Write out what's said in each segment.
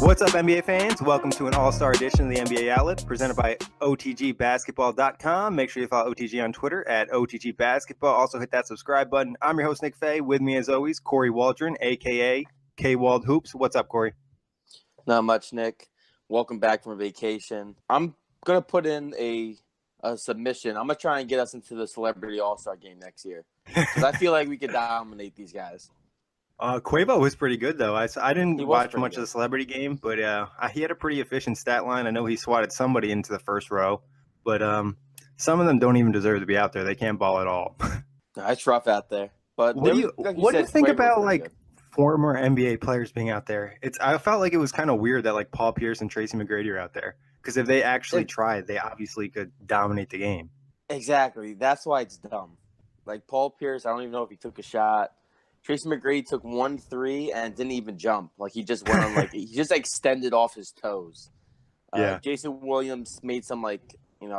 What's up, NBA fans? Welcome to an all-star edition of the NBA Outlet presented by OTGBasketball.com. Make sure you follow OTG on Twitter at OTGBasketball. Also hit that subscribe button. I'm your host, Nick Fay. With me, as always, Kory Waldron, a.k.a. K-Wald Hoops. What's up, Kory? Not much, Nick. Welcome back from vacation. I'm going to put in a submission. I'm going to try and get us into the Celebrity All-Star game next year because I feel like we could dominate these guys. Quavo was pretty good, though. I didn't watch much good of the Celebrity game, but he had a pretty efficient stat line. I know he swatted somebody into the first row, but some of them don't even deserve to be out there. They can't ball at all. It's rough out there. But what do you think about like former NBA players being out there? I felt like it was kind of weird that like Paul Pierce and Tracy McGrady are out there because if they actually tried, they obviously could dominate the game. Exactly. That's why it's dumb. Like Paul Pierce, I don't even know if he took a shot. Tracy McGrady took 1-3 and didn't even jump. Like he just went on he just extended off his toes. Jason Williams made some a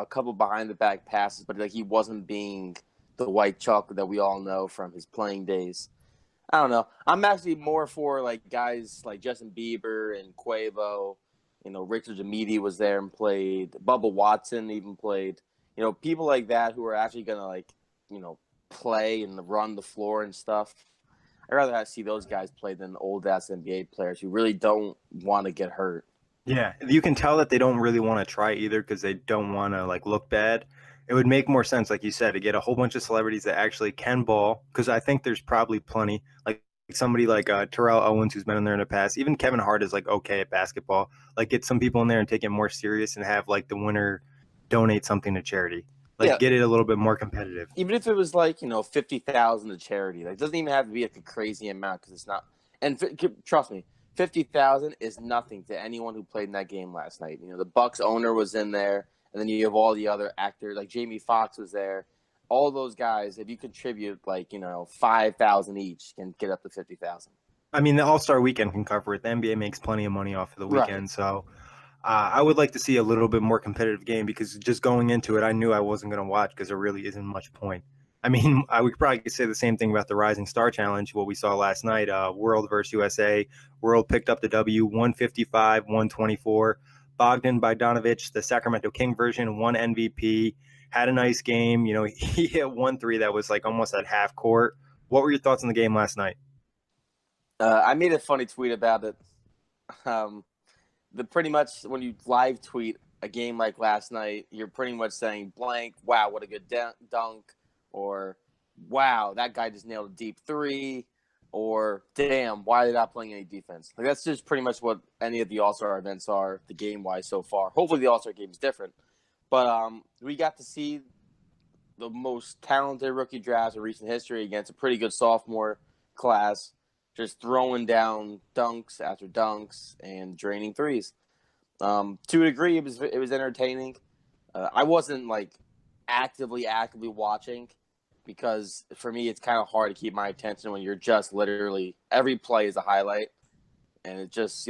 couple behind the back passes, but like he wasn't being the white chalk that we all know from his playing days. I don't know. I'm actually more for like guys like Justin Bieber and Quavo. Richard Dinwiddie was there and played. Bubba Watson even played. People like that who are actually gonna play and run the floor and stuff. I'd rather see those guys play than old-ass NBA players who really don't want to get hurt. Yeah, you can tell that they don't really want to try either because they don't want to look bad. It would make more sense, like you said, to get a whole bunch of celebrities that actually can ball because I think there's probably plenty. Like somebody like Terrell Owens who's been in there in the past. Even Kevin Hart is okay at basketball. Get some people in there and take it more serious and have the winner donate something to charity. Get it a little bit more competitive. Even if it was 50,000 to charity, it doesn't even have to be a crazy amount because it's not. And trust me, 50,000 is nothing to anyone who played in that game last night. The Bucks owner was in there, and then you have all the other actors like Jamie Foxx was there. All those guys, if you contribute 5,000 each, can get up to 50,000. I mean, the All-Star Weekend can cover it. The NBA makes plenty of money off of the weekend, right. So. I would like to see a little bit more competitive game because just going into it, I knew I wasn't going to watch because there really isn't much point. I mean, we probably could say the same thing about the Rising Star Challenge, what we saw last night, World versus USA. World picked up the W, 155-124. Bogdan Bogdanovic, the Sacramento King version, won MVP, had a nice game. He hit 1-3 that was almost at half court. What were your thoughts on the game last night? I made a funny tweet about it. Pretty much when you live tweet a game like last night, you're pretty much saying blank, wow, what a good dunk, or wow, that guy just nailed a deep three, or damn, why are they not playing any defense? That's just pretty much what any of the All-Star events are, the game-wise so far. Hopefully the All-Star game is different. But we got to see the most talented rookie drafts in recent history against a pretty good sophomore class. Just throwing down dunks after dunks and draining threes. To a degree, it was entertaining. I wasn't actively watching because for me it's kind of hard to keep my attention when you're just literally every play is a highlight, and it just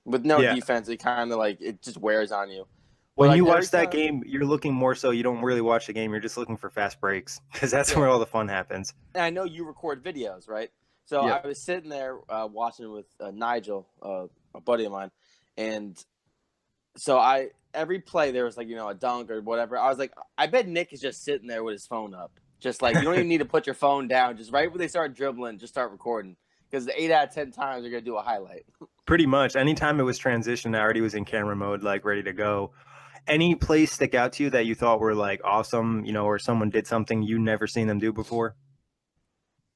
with no defense, it kind of it just wears on you. When you watch that game, you're looking more so you don't really watch the game. You're just looking for fast breaks because that's where all the fun happens. And I know you record videos, right? So I was sitting there watching with Nigel, a buddy of mine, and so every play there was a dunk or whatever. I was like, I bet Nick is just sitting there with his phone up, just you don't even need to put your phone down. Just right when they start dribbling, just start recording because 8 out of 10 times they're gonna do a highlight. Pretty much. Anytime it was transition, I already was in camera mode, ready to go. Any plays stick out to you that you thought were awesome, or someone did something you never seen them do before?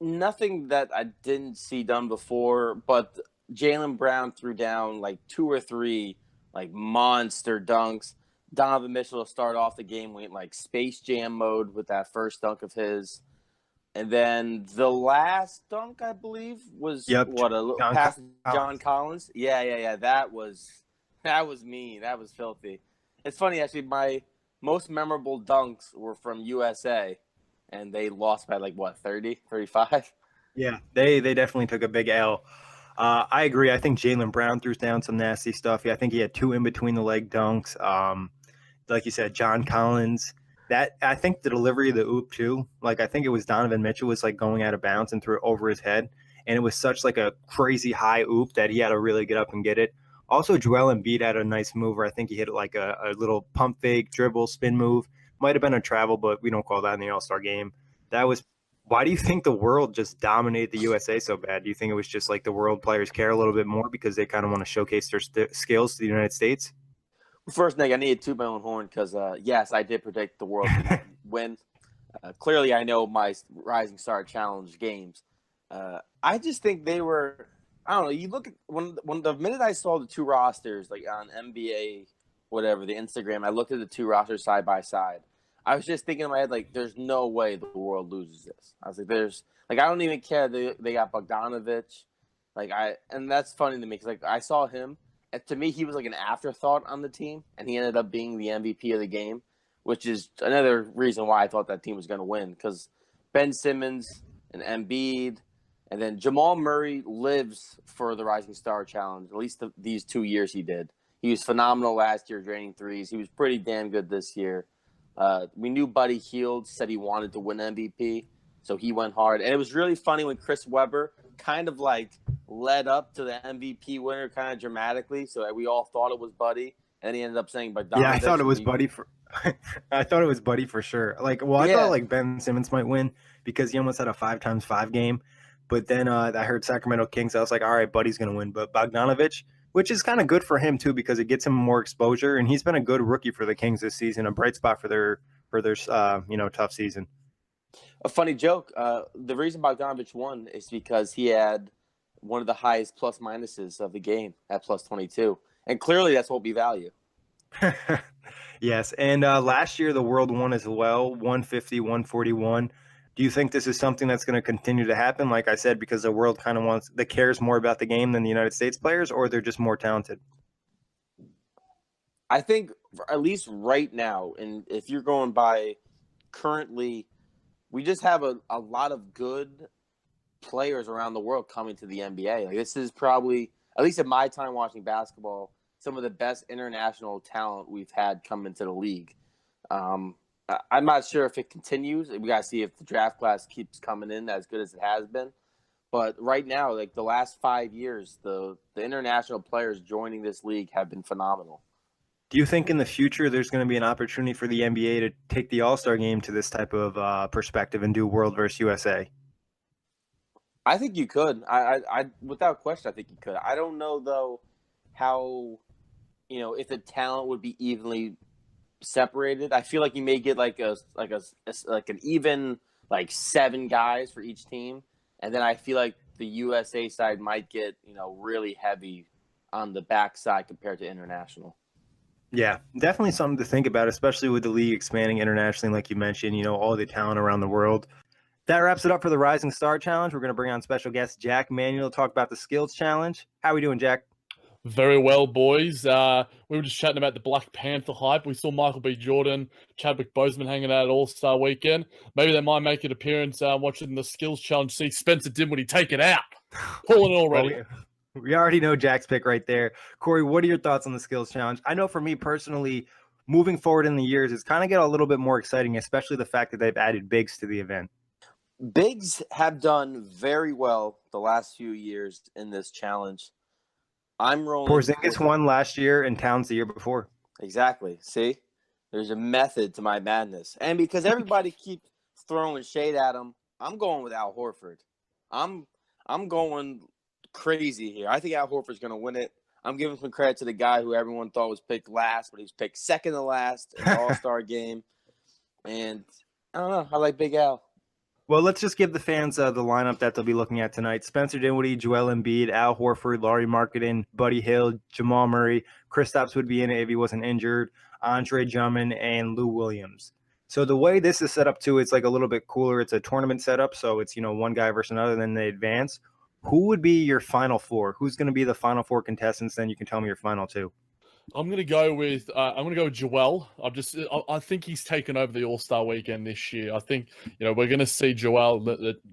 Nothing that I didn't see done before, but Jaylen Brown threw down 2 or 3 monster dunks. Donovan Mitchell to start off the game went Space Jam mode with that first dunk of his. And then the last dunk, I believe, was pass to John Collins. Yeah. That was mean. That was filthy. It's funny, actually, my most memorable dunks were from USA. And they lost by 30, 35? Yeah, they definitely took a big L. I agree. I think Jaylen Brown threw down some nasty stuff. I think he had 2 in between the leg dunks. Like you said, John Collins. That I think the delivery of the oop too, like I think it was Donovan Mitchell was like going out of bounds and threw it over his head, and it was such like a crazy high oop that he had to really get up and get it. Also, Joel Embiid had a nice move where I think he hit it like a little pump fake, dribble, spin move. Might have been a travel, but we don't call that in the All-Star game. That was. Why do you think the world just dominated the USA so bad? Do you think it was just like the world players care a little bit more because they kind of want to showcase their skills to the United States? First, Nick, I need to toot my own horn because, yes, I did predict the world to win. Clearly, I know my Rising Star Challenge games. I just think they were – I don't know. You look at when the minute I saw the two rosters, like on NBA, whatever, the Instagram, I looked at the two rosters side by side. I was just thinking in my head, like, there's no way the world loses this. I was like, I don't even care. They got Bogdanovic. And that's funny to me because, I saw him. And to me, he was like an afterthought on the team, and he ended up being the MVP of the game, which is another reason why I thought that team was going to win because Ben Simmons and Embiid, and then Jamal Murray lives for the Rising Star Challenge, at least these 2 years he did. He was phenomenal last year draining threes. He was pretty damn good this year. We knew Buddy Hield said he wanted to win MVP, so he went hard. And it was really funny when Chris Webber kind of led up to the MVP winner kind of dramatically. So we all thought it was Buddy, and then he ended up saying Bogdanovic. Yeah, I thought it was Buddy for I thought it was Buddy for sure. I thought Ben Simmons might win because he almost had a 5x5 game. But then I heard Sacramento Kings. I was like, all right, Buddy's going to win. But Bogdanovic, which is kind of good for him too because it gets him more exposure, and he's been a good rookie for the Kings this season, a bright spot for their tough season. A funny joke. The reason Bogdanovic won is because he had one of the highest plus minuses of the game at plus 22. And clearly that's what we value. Yes. And last year the world won as well, 150, 141. Do you think this is something that's going to continue to happen? Like I said, because the world kind of cares more about the game than the United States players, or they're just more talented? I think at least right now, and if you're going by currently, we just have a lot of good players around the world coming to the NBA. This is probably, at least in my time watching basketball, some of the best international talent we've had come into the league. I'm not sure if it continues. We got to see if the draft class keeps coming in as good as it has been. But right now, the last 5 years, the international players joining this league have been phenomenal. Do you think in the future there's going to be an opportunity for the NBA to take the All-Star game to this type of perspective and do World versus USA? I think you could. I without question, I think you could. I don't know though how, if the talent would be evenly separated. I feel like you may get like an even 7 guys for each team, and then I feel like the USA side might get really heavy on the backside compared to international. Yeah, definitely something to think about, especially with the league expanding internationally, like you mentioned. All the talent around the world. That wraps it up for the Rising Star Challenge. We're going to bring on special guest Jack Manuell to talk about the Skills Challenge. How are we doing, Jack? Very well, boys. We were just chatting about the Black Panther hype. We saw Michael B. Jordan, Chadwick Boseman hanging out at All-Star Weekend. Maybe they might make an appearance watching the Skills Challenge, see Spencer Dinwiddie take it out. Pulling it already. We already know Jack's pick right there. Kory, what are your thoughts on the Skills Challenge? I know for me personally, moving forward in the years, it's kind of get a little bit more exciting, especially the fact that they've added bigs to the event. Bigs have done very well the last few years in this challenge. I'm rolling. Porzingis won last year and Towns the year before. Exactly. See, there's a method to my madness, and because everybody keeps throwing shade at him, I'm going with Al Horford. I'm going crazy here. I think Al Horford's going to win it. I'm giving some credit to the guy who everyone thought was picked last, but he was picked second to last in the All-Star game. And I don't know. I like Big Al. Well, let's just give the fans the lineup that they'll be looking at tonight. Spencer Dinwiddie, Joel Embiid, Al Horford, Lauri Markkanen, Buddy Hield, Jamal Murray. Kristaps would be in it if he wasn't injured. Andre Drummond, and Lou Williams. So the way this is set up, too, it's a little bit cooler. It's a tournament setup, so it's, one guy versus another, then they advance. Who would be your final 4? Who's going to be the final 4 contestants? Then you can tell me your final 2. I'm going to go with Joel. I think he's taken over the All-Star Weekend this year. I think we're going to see Joel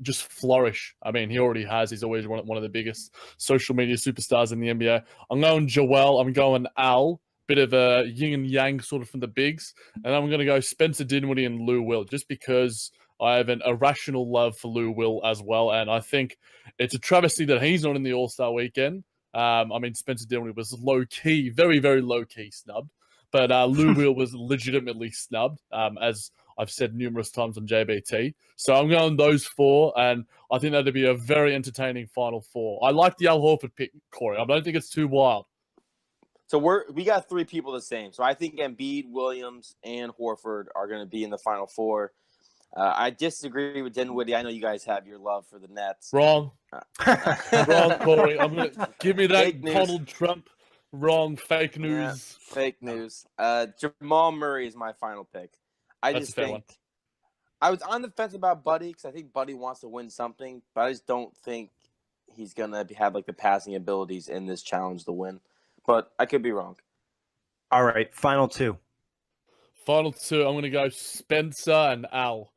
just flourish. I mean, he already has. He's always one of the biggest social media superstars in the NBA. I'm going Joel. I'm going Al. bit of a yin and yang sort of from the bigs. And I'm going to go Spencer Dinwiddie and Lou Will, just because I have an irrational love for Lou Will as well. And I think it's a travesty that he's not in the All-Star weekend. I mean, Spencer Dinwiddie was low-key, very, very low-key snubbed. But Lou Will was legitimately snubbed, as I've said numerous times on JBT. So I'm going those 4, and I think that'd be a very entertaining Final Four. I like the Al Horford pick, Kory. I don't think it's too wild. So we got 3 people the same. So I think Embiid, Williams, and Horford are going to be in the Final Four. I disagree with Dinwiddie. I know you guys have your love for the Nets. Wrong. Wrong, Kory. I'm gonna give me that Donald Trump. Wrong. Fake news. Yeah, fake news. Jamal Murray is my final pick. That's just think I was on the fence about Buddy because I think Buddy wants to win something, but I just don't think he's gonna have like the passing abilities in this challenge to win. But I could be wrong. All right, final 2. Final 2. I'm gonna go Spencer and Al.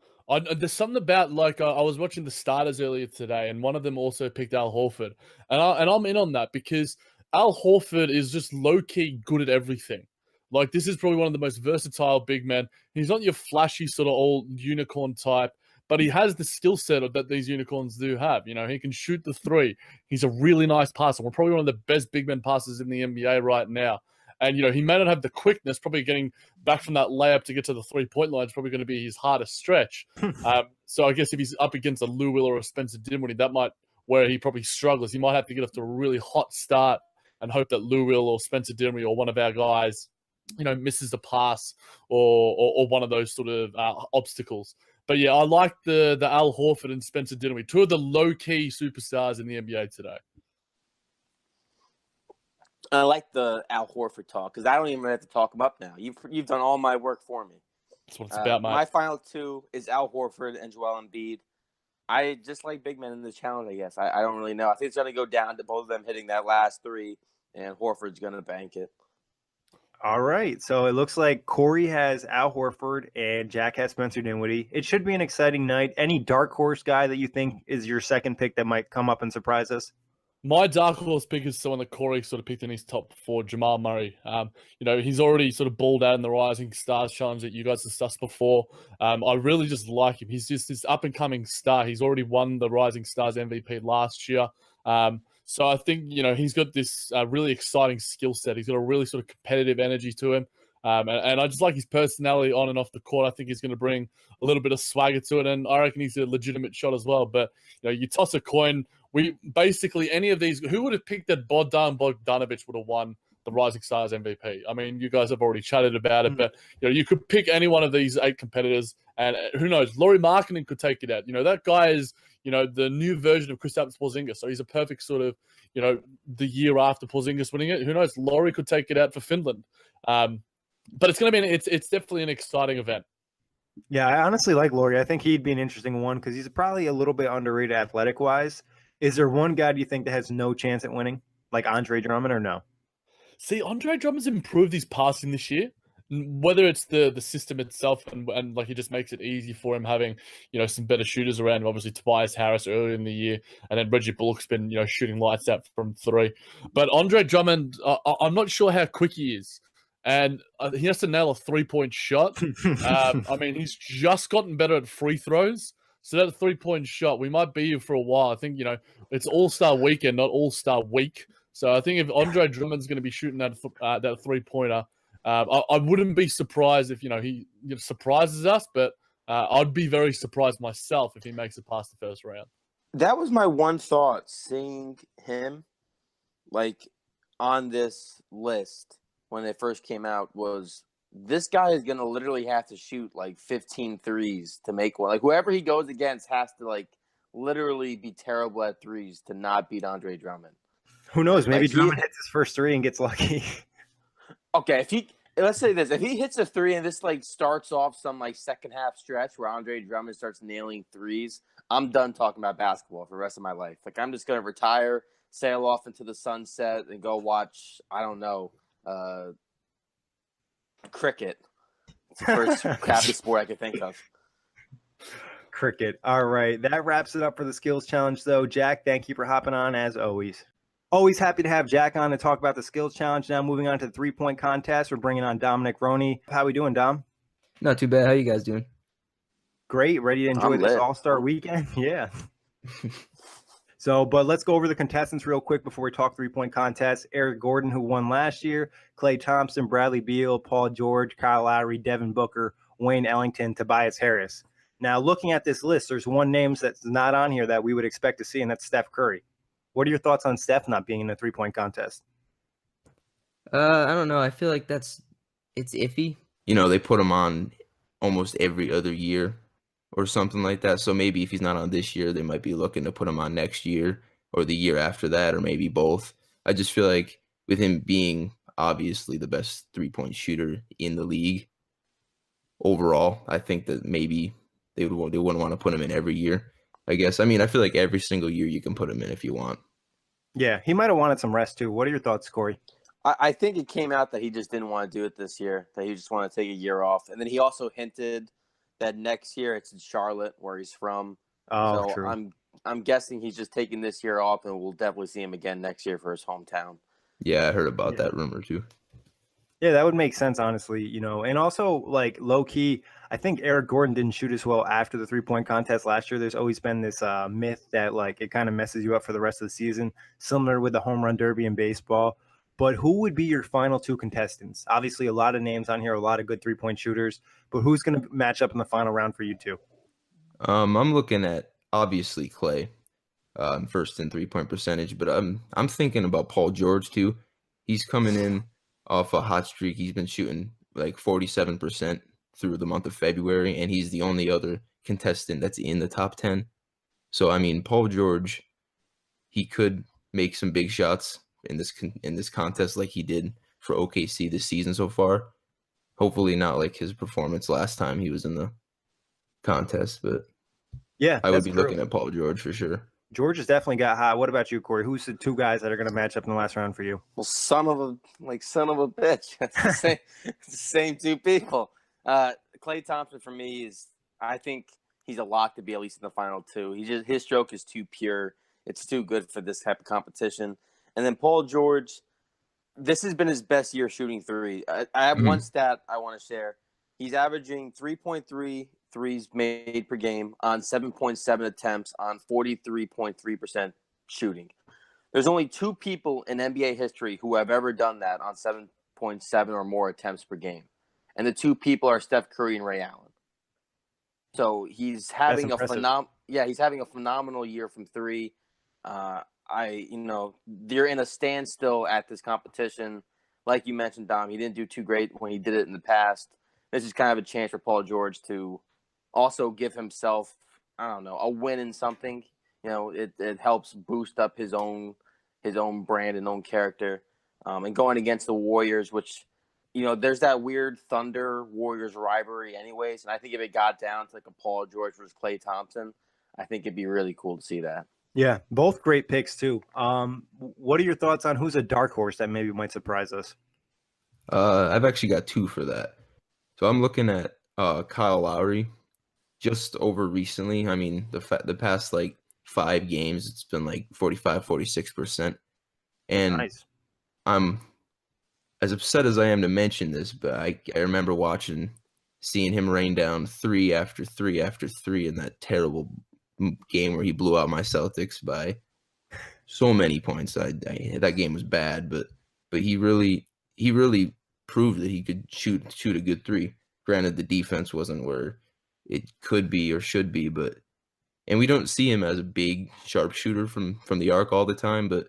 There's something about, like, I was watching the starters earlier today, and one of them also picked Al Horford. And I'm in on that because Al Horford is just low-key good at everything. Like, this is probably one of the most versatile big men. He's not your flashy sort of old unicorn type, but he has the skill set that these unicorns do have. You know, he can shoot the 3. He's a really nice passer. We're probably one of the best big men passers in the NBA right now. And, you know, he may not have the quickness, probably getting back from that layup to get to the 3-point line is probably going to be his hardest stretch. So I guess if he's up against a Lou Will or a Spencer Dinwiddie, that might where he probably struggles. He might have to get off to a really hot start and hope that Lou Will or Spencer Dinwiddie or one of our guys, you know, misses the pass or one of those sort of obstacles. But yeah, I like the Al Horford and Spencer Dinwiddie, 2 of the low-key superstars in the NBA today. I like the Al Horford talk because I don't even have to talk him up now. You've done all my work for me. That's what it's about, mate. My final 2 is Al Horford and Joel Embiid. I just like big men in the challenge, I guess. I don't really know. I think it's going to go down to both of them hitting that last 3, and Horford's going to bank it. All right. So it looks like Kory has Al Horford and Jack has Spencer Dinwiddie. It should be an exciting night. Any dark horse guy that you think is your second pick that might come up and surprise us? My dark horse pick is someone that Kory sort of picked in his top 4, Jamal Murray. You know, he's already sort of balled out in the Rising Stars challenge that you guys discussed before. I really just like him. He's just this up-and-coming star. He's already won the Rising Stars MVP last year. So I think, you know, he's got this really exciting skill set. He's got a really sort of competitive energy to him. And I just like his personality on and off the court. I think he's going to bring a little bit of swagger to it. And I reckon he's a legitimate shot as well. But, you know, you toss a coin. We basically, any of these, who would have picked that Bogdan Bogdanovic would have won the Rising Stars MVP? I mean, you guys have already chatted about it, but, you know, you could pick any one of these 8 competitors, and who knows, Lauri Markkanen could take it out. You know, that guy is, you know, the new version of Kristaps Porzingis. So he's a perfect sort of, you know, the year after Porzingis winning it. Who knows, Lauri could take it out for Finland. But it's going to be, it's definitely an exciting event. Yeah, I honestly like Lauri. I think he'd be an interesting one because he's probably a little bit underrated athletic-wise. Is there one guy do you think that has no chance at winning, like Andre Drummond, or no? See, Andre Drummond's improved his passing this year. Whether it's the system itself and like it just makes it easy for him having, you know, some better shooters around him. Obviously, Tobias Harris earlier in the year, and then Reggie Bullock's been, you know, shooting lights out from 3. But Andre Drummond, I'm not sure how quick he is. And he has to nail a 3-point shot. I mean, he's just gotten better at free throws. So that 3-point shot, we might be here for a while. I think, you know, it's All-Star weekend, not All-Star week. So I think if Andre Drummond's going to be shooting that 3-pointer, I wouldn't be surprised if, you know, he surprises us. But I'd be very surprised myself if he makes it past the first round. That was my one thought, seeing him, like, on this list when it first came out, was this guy is going to literally have to shoot like 15 threes to make one. Like, whoever he goes against has to, like, literally be terrible at threes to not beat Andre Drummond. Who knows? Maybe like, Drummond hits his first 3 and gets lucky. Okay, let's say this. If he hits a 3 and this, like, starts off some, like, second half stretch where Andre Drummond starts nailing threes, I'm done talking about basketball for the rest of my life. Like, I'm just going to retire, sail off into the sunset, and go watch, I don't know, cricket. It's the first crappy sport I could think of. Cricket. All right. That wraps it up for the skills challenge, though. Jack, thank you for hopping on as always. Always happy to have Jack on to talk about the skills challenge. Now moving on to the 3-point contest. We're bringing on Dominic Roney. How we doing, Dom? Not too bad. How you guys doing? Great. Ready to enjoy I'm this lit. All-Star weekend? Yeah. But let's go over the contestants real quick before we talk 3-point contest. Eric Gordon, who won last year, Klay Thompson, Bradley Beal, Paul George, Kyle Lowry, Devin Booker, Wayne Ellington, Tobias Harris. Now, looking at this list, there's one name that's not on here that we would expect to see, and that's Steph Curry. What are your thoughts on Steph not being in the 3-point contest? I don't know. I feel like it's iffy. They put him on almost every other year or something like that. So maybe if he's not on this year, they might be looking to put him on next year or the year after that, or maybe both. I just feel like with him being obviously the best 3-point shooter in the league overall, I think that maybe they wouldn't want to put him in every year, I guess. I mean, I feel like every single year you can put him in if you want. Yeah, he might have wanted some rest too. What are your thoughts, Kory? I think it came out that he just didn't want to do it this year, that he just wanted to take a year off. And then he also hinted that next year it's in Charlotte, where he's from. Oh, so true. I'm guessing he's just taking this year off, and we'll definitely see him again next year for his hometown. Yeah, I heard about that rumor too. Yeah, that would make sense, honestly, And also, like, low-key, I think Eric Gordon didn't shoot as well after the 3-point contest last year. There's always been this myth that, like, it kind of messes you up for the rest of the season, similar with the home run derby in baseball. But who would be your final two contestants? Obviously, a lot of names on here, a lot of good 3-point shooters. But who's going to match up in the final round for you two? I'm looking at, obviously, Klay first in 3-point percentage. But I'm thinking about Paul George, too. He's coming in off a hot streak. He's been shooting like 47% through the month of February, and he's the only other contestant that's in the top 10. So, I mean, Paul George, he could make some big shots in this contest like he did for OKC this season so far. Hopefully not like his performance last time he was in the contest, but yeah, I would be looking at Paul George for sure. George has definitely got hot. What about you, Kory? Who's the two guys that are going to match up in the last round for you? Well, son of a bitch. It's the same two people. Klay Thompson for me I think he's a lock to be at least in the final two. His stroke is too pure. It's too good for this type of competition. And then Paul George, this has been his best year shooting three. I have one stat I want to share. He's averaging 3.3 threes made per game on 7.7 attempts on 43.3% shooting. There's only two people in NBA history who have ever done that on 7.7 or more attempts per game. And the two people are Steph Curry and Ray Allen. So he's having he's having a phenomenal year from three. They're in a standstill at this competition. Like you mentioned, Dom, he didn't do too great when he did it in the past. This is kind of a chance for Paul George to also give himself, a win in something. It helps boost up his own brand and own character. And going against the Warriors, which, there's that weird Thunder Warriors rivalry anyways. And I think if it got down to like a Paul George versus Klay Thompson, I think it'd be really cool to see that. Yeah, both great picks too. What are your thoughts on who's a dark horse that maybe might surprise us? I've actually got two for that. So I'm looking at Kyle Lowry. Just over recently, I mean, the past like 5 games, it's been like 45-46%. And nice. I'm as upset as I am to mention this, but I remember seeing him rain down 3 after 3 after 3 in that terrible game where he blew out my Celtics by so many points. That game was bad, but he really proved that he could shoot a good 3. Granted, the defense wasn't where it could be or should be, and we don't see him as a big sharpshooter from the arc all the time, but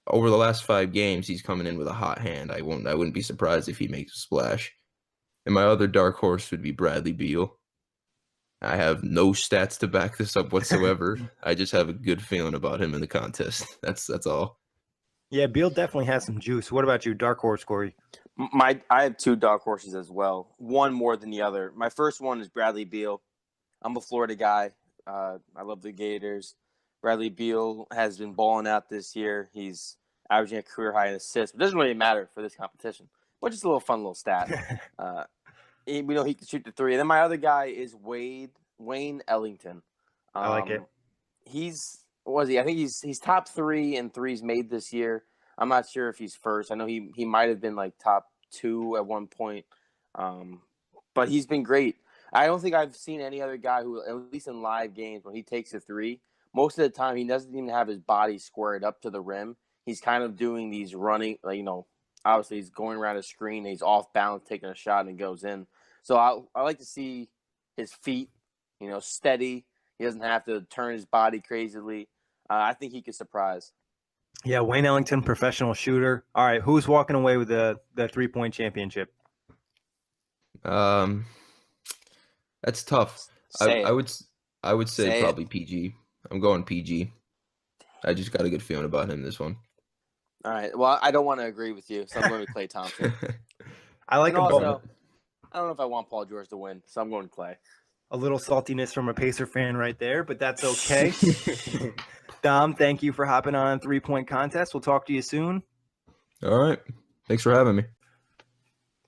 over the last 5 games, he's coming in with a hot hand. I wouldn't be surprised if he makes a splash. And my other dark horse would be Bradley Beal. I have no stats to back this up whatsoever. I just have a good feeling about him in the contest. That's all. Yeah, Beal definitely has some juice. What about you, dark horse, Kory? I have 2 dark horses as well. One more than the other. My first one is Bradley Beal. I'm a Florida guy. I love the Gators. Bradley Beal has been balling out this year. He's averaging a career high in assists. It doesn't really matter for this competition, but just a little fun little stat. We know he can shoot the 3. And then my other guy is Wayne Ellington. I like it. He's what was he? I think he's top 3 in threes made this year. I'm not sure if he's first. I know he might have been like top 2 at one point, but he's been great. I don't think I've seen any other guy who, at least in live games, when he takes a three, most of the time he doesn't even have his body squared up to the rim. He's kind of doing these running, like, obviously he's going around a screen, and he's off balance, taking a shot, and goes in. So I like to see his feet, steady. He doesn't have to turn his body crazily. I think he could surprise. Yeah, Wayne Ellington, professional shooter. All right, who's walking away with the 3-point championship? That's tough. I would say probably PG. I'm going PG. I just got a good feeling about him this one. All right. Well, I don't want to agree with you, so I'm going to Klay Thompson. I like him both. I don't know if I want Paul George to win, so I'm going to Klay. A little saltiness from a Pacer fan right there, but that's okay. Dom, thank you for hopping on 3-point contest. We'll talk to you soon. All right. Thanks for having me.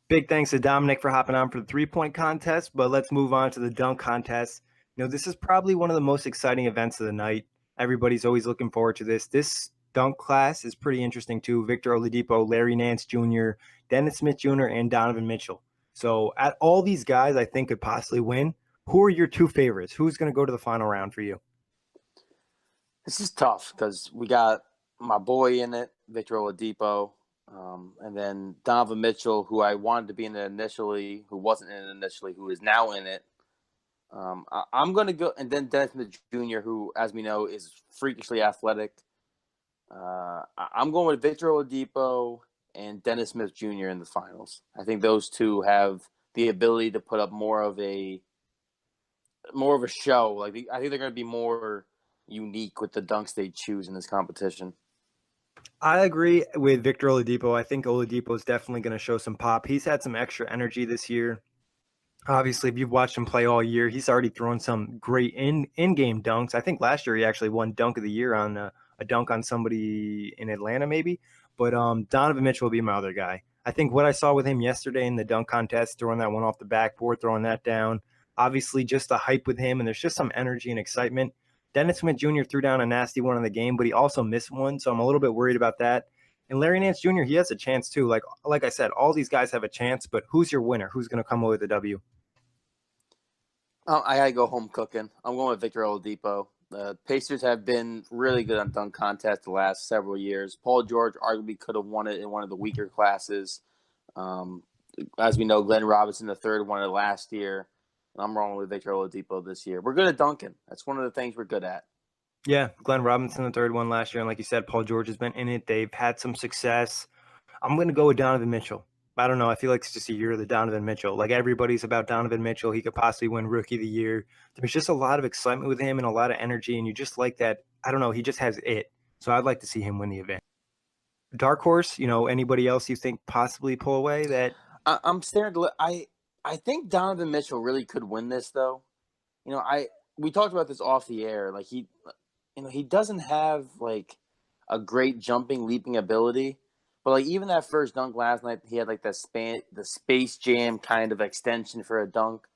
Big thanks to Dominic for hopping on for the 3-point contest, but let's move on to the dunk contest. This is probably one of the most exciting events of the night. Everybody's always looking forward to this. This dunk class is pretty interesting too. Victor Oladipo, Larry Nance Jr., Dennis Smith Jr., and Donovan Mitchell. So at all these guys I think could possibly win. Who are your 2 favorites? Who's going to go to the final round for you? This is tough because we got my boy in it, Victor Oladipo, and then Donovan Mitchell, who I wanted to be in it initially, who wasn't in it initially, who is now in it. I'm going to go, and then Dennis Smith Jr., who, as we know, is freakishly athletic. I'm going with Victor Oladipo and Dennis Smith Jr. in the finals. I think those two have the ability to put up more of a show. I think they're going to be more unique with the dunks they choose in this competition. I agree with Victor Oladipo. I think Oladipo is definitely going to show some pop. He's had some extra energy this year. Obviously, if you've watched him play all year, he's already thrown some great in-game dunks. I think last year he actually won Dunk of the Year on a dunk on somebody in Atlanta, maybe. But Donovan Mitchell will be my other guy. I think what I saw with him yesterday in the dunk contest, throwing that one off the backboard, throwing that down, obviously just the hype with him, and there's just some energy and excitement. Dennis Smith Jr. threw down a nasty one in the game, but he also missed one, so I'm a little bit worried about that. And Larry Nance Jr., he has a chance too. Like I said, all these guys have a chance, but who's your winner? Who's going to come away with the W? I got to go home cooking. I'm going with Victor Oladipo. The Pacers have been really good on dunk contests the last several years. Paul George arguably could have won it in one of the weaker classes. As we know, Glenn Robinson III won it last year. I'm rolling with Victor Oladipo this year. We're good at dunking. That's one of the things we're good at. Yeah, Glenn Robinson III won last year, and like you said, Paul George has been in it. They've had some success. I'm going to go with Donovan Mitchell. I don't know. I feel like it's just a year of the Donovan Mitchell. Like, everybody's about Donovan Mitchell. He could possibly win Rookie of the Year. There's just a lot of excitement with him and a lot of energy, and you just like that. I don't know. He just has it. So I'd like to see him win the event. Dark horse, anybody else you think possibly pull away that? I'm staring to I think Donovan Mitchell really could win this, though. We talked about this off the air. Like, he doesn't have like a great jumping, leaping ability, but like even that first dunk last night, he had like the Space Jam kind of extension for a dunk.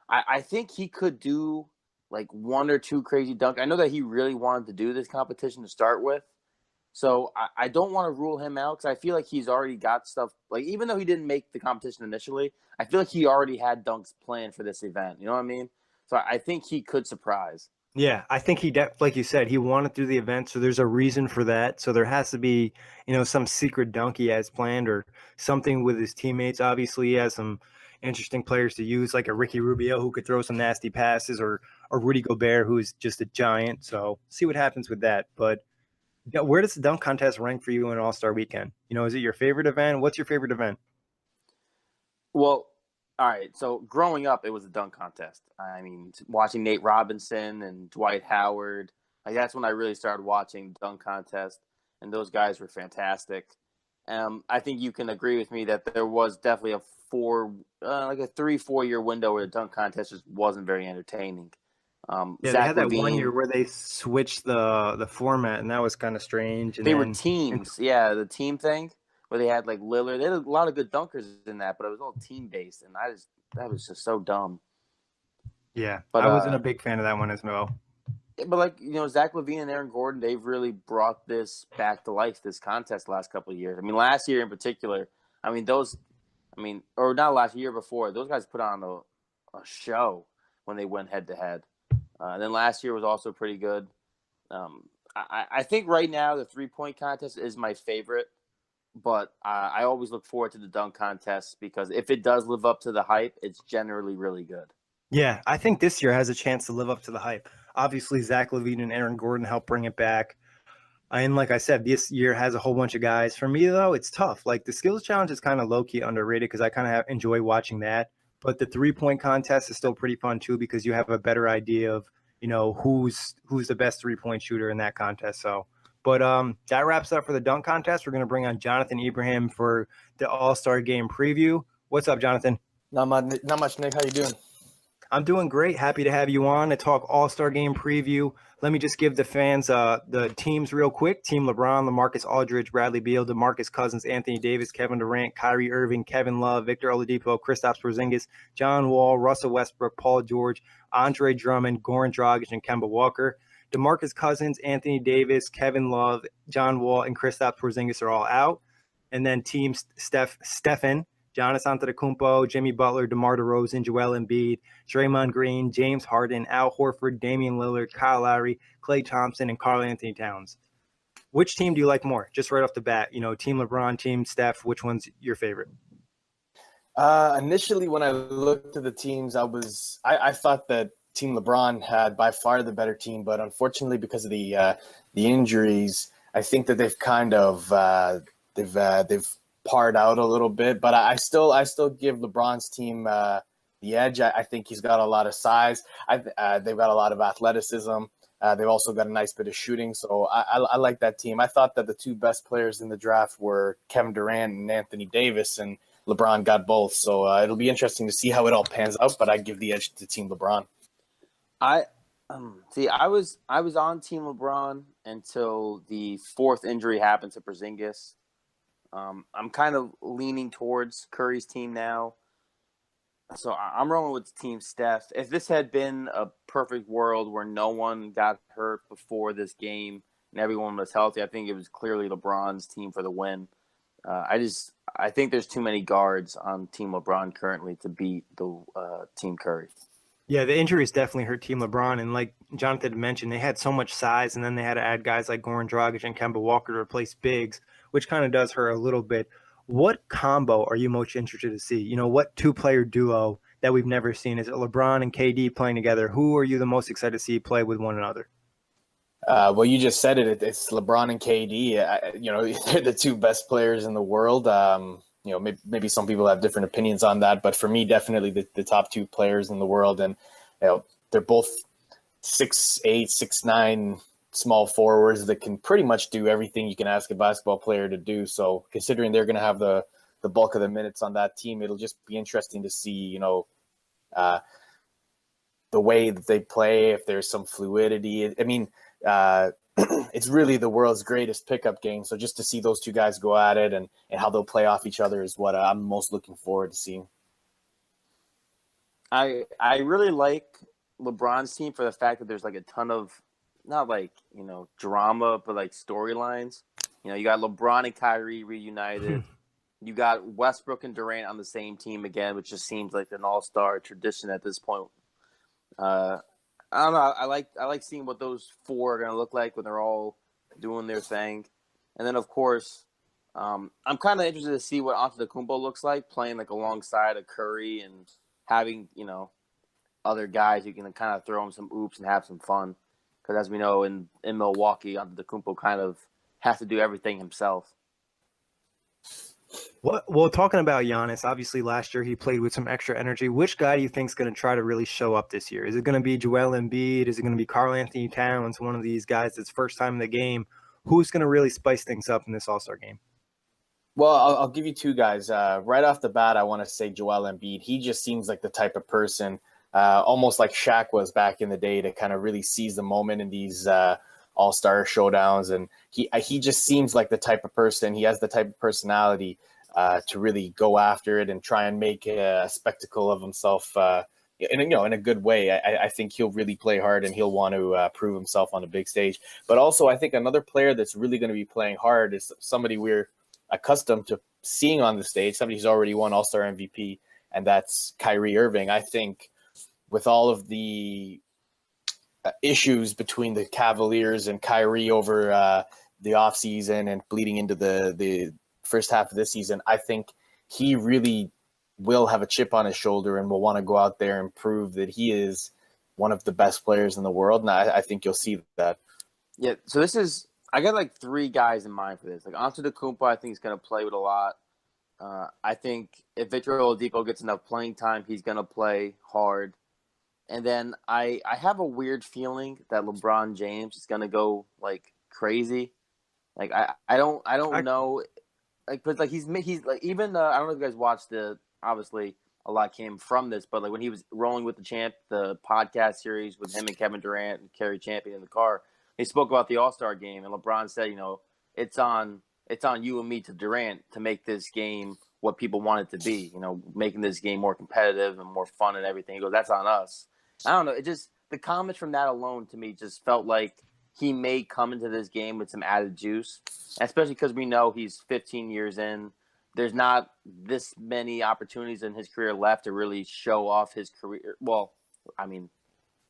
I think he could do like 1 or 2 crazy dunk. I know that he really wanted to do this competition to start with, so I don't want to rule him out because I feel like he's already got stuff. Like, even though he didn't make the competition initially, I feel like he already had dunks planned for this event. You know what I mean? So I think he could surprise. Yeah, I think like you said, he wanted to do the event, so there's a reason for that. So there has to be, some secret dunk he has planned or something with his teammates. Obviously, he has some interesting players to use, like a Ricky Rubio who could throw some nasty passes, or Rudy Gobert, who is just a giant. So see what happens with that. But where does the dunk contest rank for you in All-Star Weekend? Is it your favorite event? What's your favorite event? Well, all right, so growing up, it was a dunk contest. I mean, watching Nate Robinson and Dwight Howard, that's when I really started watching dunk contest, and those guys were fantastic. I think you can agree with me that there was definitely a 3-4 year window where the dunk contest just wasn't very entertaining. Yeah, they had that one year where they switched the format, and that was kind of strange. And they were teams, the team thing. Where they had like Lillard. They had a lot of good dunkers in that, but it was all team based, and that was just so dumb. Yeah, but I wasn't a big fan of that one as well. But Zach LaVine and Aaron Gordon, they've really brought this back to life, this contest the last couple of years. I mean, last year in particular, or not last year before, those guys put on a show when they went head to head. And then last year was also pretty good. I think right now the 3-point contest is my favorite, but I always look forward to the dunk contest because if it does live up to the hype, it's generally really good. Yeah, I think this year has a chance to live up to the hype. Obviously, Zach LaVine and Aaron Gordon helped bring it back. And like I said, this year has a whole bunch of guys. For me, though, it's tough. Like the skills challenge is kind of low-key underrated because I kind of enjoy watching that. But the 3-point contest is still pretty fun, too, because you have a better idea of, who's the best 3-point shooter in that contest. But that wraps up for the dunk contest. We're going to bring on Jonathan Ibrahim for the All-Star Game preview. What's up, Jonathan? Not much, Nick. How you doing? I'm doing great. Happy to have you on to talk All-Star Game preview. Let me just give the fans the teams real quick. Team LeBron, LaMarcus Aldridge, Bradley Beal, DeMarcus Cousins, Anthony Davis, Kevin Durant, Kyrie Irving, Kevin Love, Victor Oladipo, Kristaps Porzingis, John Wall, Russell Westbrook, Paul George, Andre Drummond, Goran Dragic, and Kemba Walker. DeMarcus Cousins, Anthony Davis, Kevin Love, John Wall, and Kristaps Porzingis are all out. And then team Stephen, Giannis Antetokounmpo, Jimmy Butler, DeMar DeRozan, Joel Embiid, Draymond Green, James Harden, Al Horford, Damian Lillard, Kyle Lowry, Klay Thompson, and Karl Anthony Towns. Which team do you like more? Just right off the bat, Team LeBron, Team Steph, which one's your favorite? Initially, when I looked at the teams, I thought that Team LeBron had by far the better team, but unfortunately, because of the injuries, I think that they've kind of they've parred out a little bit, but I still give LeBron's team the edge. I think he's got a lot of size. They've got a lot of athleticism. They've also got a nice bit of shooting, so I like that team. I thought that the two best players in the draft were Kevin Durant and Anthony Davis, and LeBron got both. So it'll be interesting to see how it all pans out, but I give the edge to Team LeBron. I was on Team LeBron until the fourth injury happened to Porzingis. I'm kind of leaning towards Curry's team now. So I'm rolling with Team Steph. If this had been a perfect world where no one got hurt before this game and everyone was healthy, I think it was clearly LeBron's team for the win. I think there's too many guards on Team LeBron currently to beat the Team Curry. Yeah, the injuries definitely hurt Team LeBron. And like Jonathan mentioned, they had so much size, and then they had to add guys like Goran Dragic and Kemba Walker to replace bigs, which kind of does hurt a little bit. What combo are you most interested to see? What two-player duo that we've never seen? Is it LeBron and KD playing together? Who are you the most excited to see play with one another? Well, you just said it. It's LeBron and KD. They're the two best players in the world. Maybe some people have different opinions on that, but for me, definitely the top two players in the world. And they're both 6'8", 6'9", small forwards that can pretty much do everything you can ask a basketball player to do. So considering they're going to have the bulk of the minutes on that team, it'll just be interesting to see, the way that they play, if there's some fluidity. I mean, it's really the world's greatest pickup game. So just to see those two guys go at it and how they'll play off each other is what I'm most looking forward to seeing. I really like LeBron's team for the fact that there's like a ton of not drama, but like storylines. You got LeBron and Kyrie reunited. You got Westbrook and Durant on the same team again, which just seems like an all-star tradition at this point. I don't know. I like seeing what those four are going to look like when they're all doing their thing. And then, of course, I'm kind of interested to see what Antetokounmpo looks like playing like alongside of Curry and having, other guys who can kind of throw him some oops and have some fun. Because as we know, in Milwaukee, Antetokounmpo kind of has to do everything himself. Well, talking about Giannis, obviously last year he played with some extra energy. Which guy do you think is going to try to really show up this year? Is it going to be Joel Embiid? Is it going to be Karl Anthony Towns, one of these guys that's first time in the game? Who's going to really spice things up in this All-Star game? Well, I'll give you two guys. Right off the bat, I want to say Joel Embiid. He just seems like the type of person, almost like Shaq was back in the day, to kind of really seize the moment in these all-star showdowns. And he just seems like the type of person, he has the type of personality to really go after it and try and make a spectacle of himself in a good way. I think he'll really play hard and he'll want to prove himself on the big stage. But also, I think another player that's really going to be playing hard is somebody we're accustomed to seeing on the stage, somebody who's already won All-Star MVP, and that's Kyrie Irving. I think with all of the issues between the Cavaliers and Kyrie over the offseason and bleeding into the first half of this season, I think he really will have a chip on his shoulder and will want to go out there and prove that he is one of the best players in the world. And I think you'll see that. Yeah, so I got like 3 guys in mind for this. Like Antetokounmpo, I think he's going to play with a lot. I think if Victor Oladipo gets enough playing time, he's going to play hard. And then I have a weird feeling that LeBron James is going to go like crazy. Like I don't know. Like, but like he's like, even I don't know if you guys watched obviously a lot came from this, but like when he was rolling with the podcast series with him and Kevin Durant and Kerry Champion in the car, they spoke about the All-Star game, and LeBron said, it's on you and me to Durant to make this game what people want it to be, making this game more competitive and more fun and everything. He goes, that's on us. I don't know. It just, the comments from that alone to me just felt like he may come into this game with some added juice, especially because we know he's 15 years in. There's not this many opportunities in his career left to really show off his career. Well, I mean,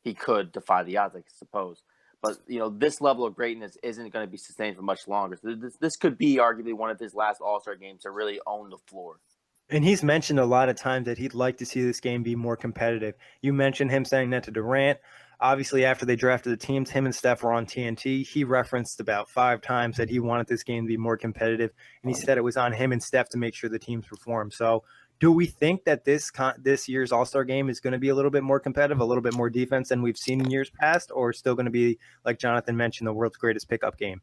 he could defy the odds, I suppose. But, this level of greatness isn't going to be sustained for much longer. So this could be arguably one of his last All-Star games to really own the floor. And he's mentioned a lot of times that he'd like to see this game be more competitive. You mentioned him saying that to Durant. Obviously, after they drafted the teams, him and Steph were on TNT. He referenced about 5 times that he wanted this game to be more competitive, and he said it was on him and Steph to make sure the teams perform. So do we think that this year's All-Star game is going to be a little bit more competitive, a little bit more defense than we've seen in years past, or still going to be, like Jonathan mentioned, the world's greatest pickup game?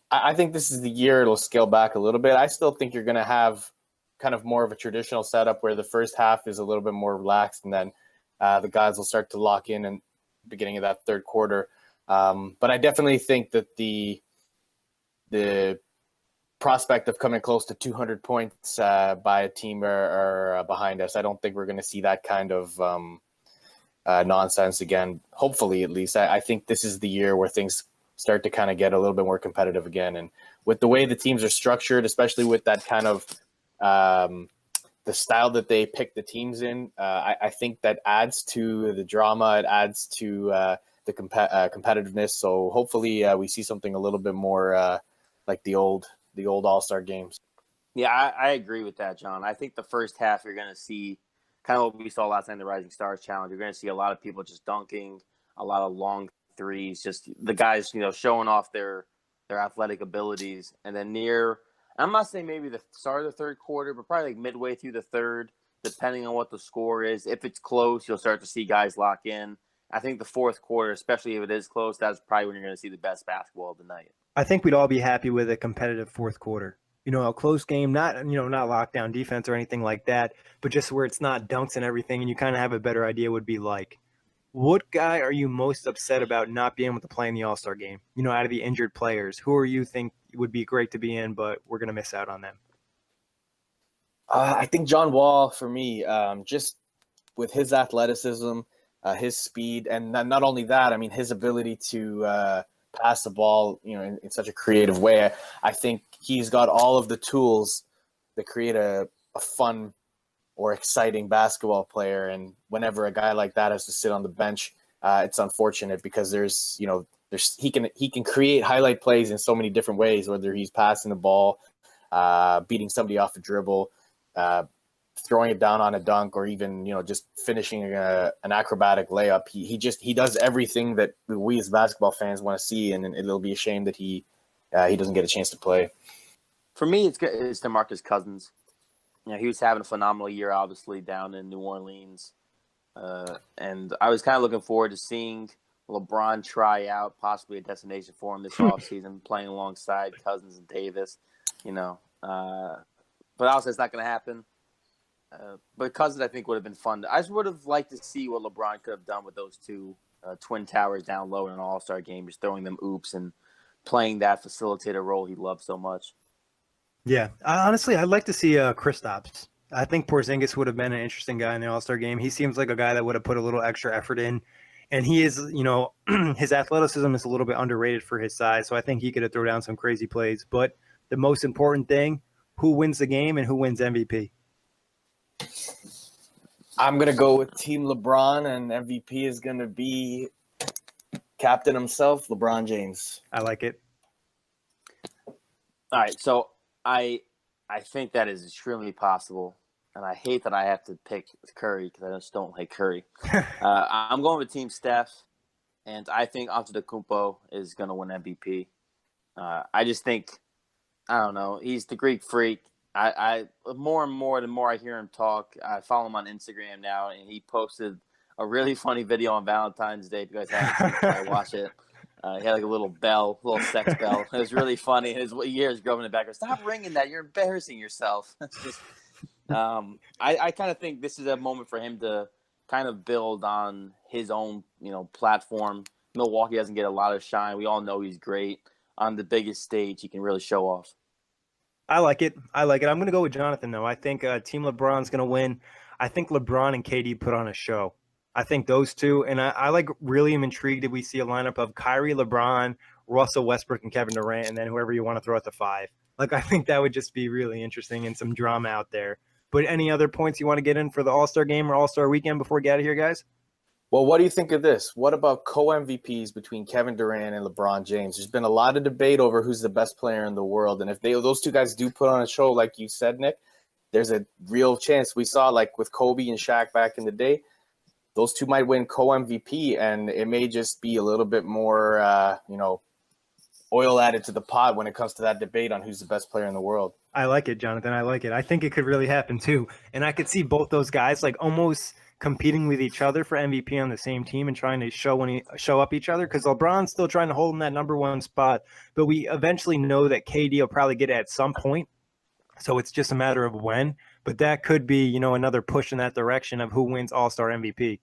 I think this is the year it'll scale back a little bit. I still think you're going to have kind of more of a traditional setup where the first half is a little bit more relaxed, and then the guys will start to lock in the beginning of that third quarter. But I definitely think that the prospect of coming close to 200 points by a team are behind us. I don't think we're going to see that kind of nonsense again, hopefully at least. I think this is the year where things start to kind of get a little bit more competitive again. And with the way the teams are structured, especially with that kind of the style that they pick the teams in, I think that adds to the drama. It adds to the competitiveness. So hopefully we see something a little bit more like the old All-Star games. Yeah, I agree with that, John. I think the first half you're going to see kind of what we saw last night in the Rising Stars Challenge. You're going to see a lot of people just dunking, a lot of long threes, just the guys, showing off their athletic abilities. And then I'm not saying maybe the start of the third quarter, but probably like midway through the third, depending on what the score is. If it's close, you'll start to see guys lock in. I think the fourth quarter, especially if it is close, that's probably when you're going to see the best basketball of the night. I think we'd all be happy with a competitive fourth quarter. A close game, not lockdown defense or anything like that, but just where it's not dunks and everything, and you kind of have a better idea would be like, what guy are you most upset about not being able to play in the All-Star game? Out of the injured players, who are you think would be great to be in, but we're going to miss out on them? I think John Wall, for me, just with his athleticism, his speed, and not only that, I mean, his ability to pass the ball, in such a creative way. I think he's got all of the tools that create a fun or exciting basketball player. And whenever a guy like that has to sit on the bench, it's unfortunate because he can create highlight plays in so many different ways, whether he's passing the ball, beating somebody off a dribble, throwing it down on a dunk, or even, just finishing an acrobatic layup. He does everything that we as basketball fans want to see, and it'll be a shame that he doesn't get a chance to play. For me, it's DeMarcus Cousins. He was having a phenomenal year, obviously, down in New Orleans. And I was kind of looking forward to seeing LeBron try out possibly a destination for him this offseason, playing alongside Cousins and Davis, But obviously it's not going to happen. But Cousins, I think, would have been fun. I just would have liked to see what LeBron could have done with those two twin towers down low in an all-star game, just throwing them oops and playing that facilitator role he loved so much. Yeah, honestly, I'd like to see Kristaps. I think Porzingis would have been an interesting guy in the All-Star game. He seems like a guy that would have put a little extra effort in. And he is, his athleticism is a little bit underrated for his size. So I think he could have thrown down some crazy plays. But the most important thing, who wins the game and who wins MVP? I'm going to go with Team LeBron, and MVP is going to be captain himself, LeBron James. I like it. All right, so I think that is extremely possible, and I hate that I have to pick Curry because I just don't like Curry. I'm going with Team Steph, and I think Antetokounmpo is going to win MVP. I just think, I don't know, he's the Greek freak. I more and more, the more I hear him talk, I follow him on Instagram now, and he posted a really funny video on Valentine's Day. If you guys haven't seen it, watch it. He had like a little bell, little sex bell. It was really funny. His ears growing in the background. Stop ringing that. You're embarrassing yourself. It's just, I kind of think this is a moment for him to kind of build on his own, platform. Milwaukee doesn't get a lot of shine. We all know he's great. On the biggest stage, he can really show off. I like it. I'm going to go with Jonathan, though. I think Team LeBron's going to win. I think LeBron and KD put on a show. I think those two, and I really am intrigued if we see a lineup of Kyrie, LeBron, Russell Westbrook, and Kevin Durant, and then whoever you want to throw at the 5. I think that would just be really interesting and some drama out there. But any other points you want to get in for the All-Star game or All-Star weekend before we get out of here, guys? Well, what do you think of this? What about co-MVPs between Kevin Durant and LeBron James? There's been a lot of debate over who's the best player in the world. And if those two guys do put on a show, like you said, Nick, there's a real chance. We saw with Kobe and Shaq back in the day, those two might win co-MVP, and it may just be a little bit more, oil added to the pot when it comes to that debate on who's the best player in the world. I like it, Jonathan. I like it. I think it could really happen too. And I could see both those guys almost competing with each other for MVP on the same team and trying to show up each other, because LeBron's still trying to hold in that number one spot. But we eventually know that KD will probably get it at some point. So it's just a matter of when. But that could be, another push in that direction of who wins All-Star MVP.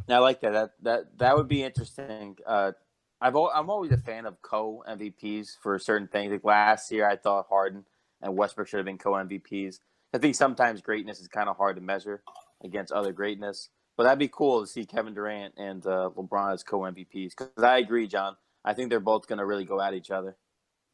I like that. That would be interesting. I'm always a fan of co-MVPs for certain things. Like last year, I thought Harden and Westbrook should have been co-MVPs. I think sometimes greatness is kind of hard to measure against other greatness. But that'd be cool to see Kevin Durant and LeBron as co-MVPs. Because I agree, John. I think they're both going to really go at each other.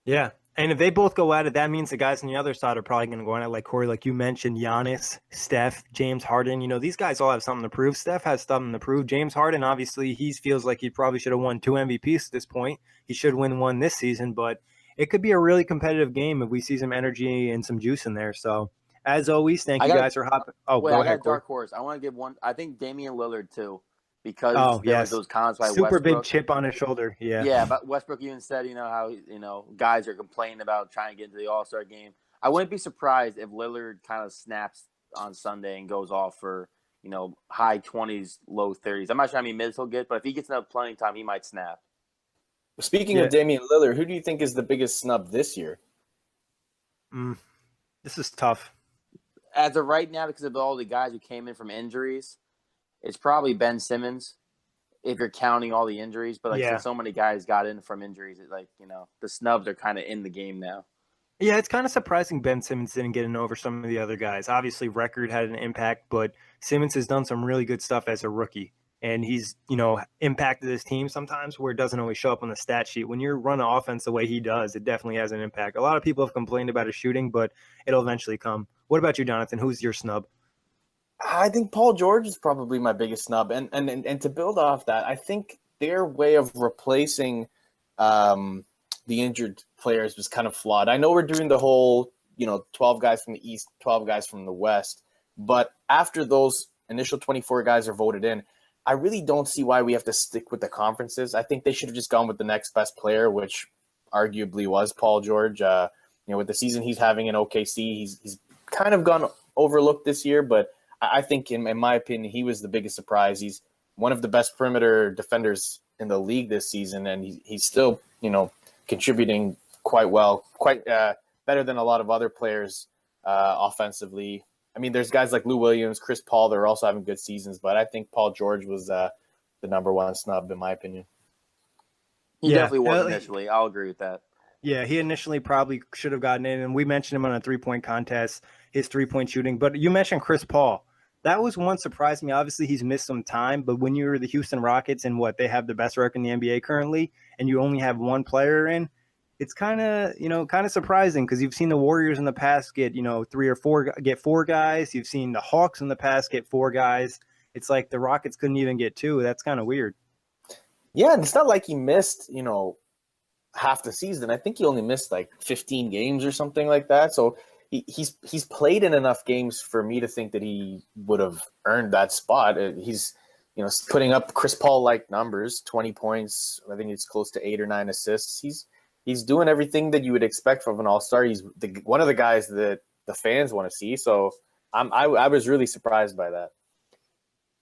Yeah. And if they both go at it, that means the guys on the other side are probably going to go at it, like Kory, like you mentioned, Giannis, Steph, James Harden. These guys all have something to prove. Steph has something to prove. James Harden, obviously, he feels like he probably should have won 2 MVPs at this point. He should win one this season, but it could be a really competitive game if we see some energy and some juice in there. So, as always, thank you guys for hopping. Oh, wait, go I ahead, got a dark horse. I want to give one. I think Damian Lillard, too. Because was those comments by super Westbrook. big chip on his shoulder. Yeah, but Westbrook even said, how guys are complaining about trying to get into the All-Star game. I wouldn't be surprised if Lillard kind of snaps on Sunday and goes off for high 20s, low 30s. I'm not sure how many minutes he'll get, but if he gets enough playing time, he might snap. Speaking of Damian Lillard, who do you think is the biggest snub this year? This is tough. As of right now, because of all the guys who came in from injuries, it's probably Ben Simmons, if you're counting all the injuries. But since so many guys got in from injuries, the snubs are kind of in the game now. Yeah, it's kind of surprising Ben Simmons didn't get in over some of the other guys. Obviously, record had an impact, but Simmons has done some really good stuff as a rookie. And he's, impacted his team sometimes where it doesn't always show up on the stat sheet. When you run an offense the way he does, it definitely has an impact. A lot of people have complained about his shooting, but it'll eventually come. What about you, Jonathan? Who's your snub? I think Paul George is probably my biggest snub. And to build off that, I think their way of replacing the injured players was kind of flawed. I know we're doing the whole, 12 guys from the East, 12 guys from the West. But after those initial 24 guys are voted in, I really don't see why we have to stick with the conferences. I think they should have just gone with the next best player, which arguably was Paul George. With the season he's having in OKC, he's kind of gone overlooked this year, but I think, in my opinion, he was the biggest surprise. He's one of the best perimeter defenders in the league this season, and he's still, contributing quite well, better than a lot of other players offensively. I mean, there's guys like Lou Williams, Chris Paul, they're also having good seasons, but I think Paul George was the number one snub, in my opinion. He definitely was initially. I'll agree with that. Yeah, he initially probably should have gotten in, and we mentioned him on a three-point contest. his 3-point shooting. But you mentioned Chris Paul. That was one surprised me. Obviously, he's missed some time, but when you're the Houston Rockets and they have the best record in the NBA currently, and you only have one player in, it's kind of surprising because you've seen the Warriors in the past get 3 or 4 get 4 guys. You've seen the Hawks in the past get 4 guys. It's like the Rockets couldn't even get 2. That's kind of weird. Yeah, and it's not like he missed, half the season. I think he only missed like 15 games or something like that. So he's played in enough games for me to think that he would have earned that spot. He's putting up Chris Paul-like numbers, 20 points. I think it's close to 8 or 9 assists. He's doing everything that you would expect from an all-star. He's one of the guys that the fans want to see. So I was really surprised by that.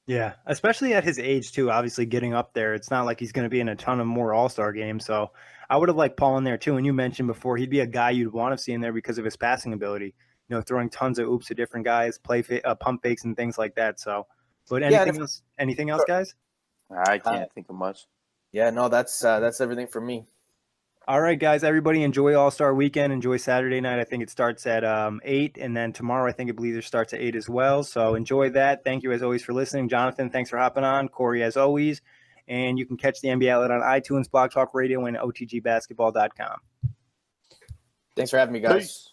Yeah, especially at his age too. Obviously, getting up there, it's not like he's going to be in a ton of more All-Star games. So I would have liked Paul in there too. And you mentioned before, he'd be a guy you'd want to see in there because of his passing ability. Throwing tons of oops to different guys, pump fakes and things like that. So, but anything else, guys? I can't think of much. Yeah, no, that's everything for me. All right, guys, everybody enjoy All-Star Weekend. Enjoy Saturday night. I think it starts at 8, and then tomorrow I believe it starts at 8 as well. So enjoy that. Thank you, as always, for listening. Jonathan, thanks for hopping on. Kory, as always. And you can catch the NBA Outlet on iTunes, Blog Talk Radio, and OTGBasketball.com. Thanks for having me, guys. Peace.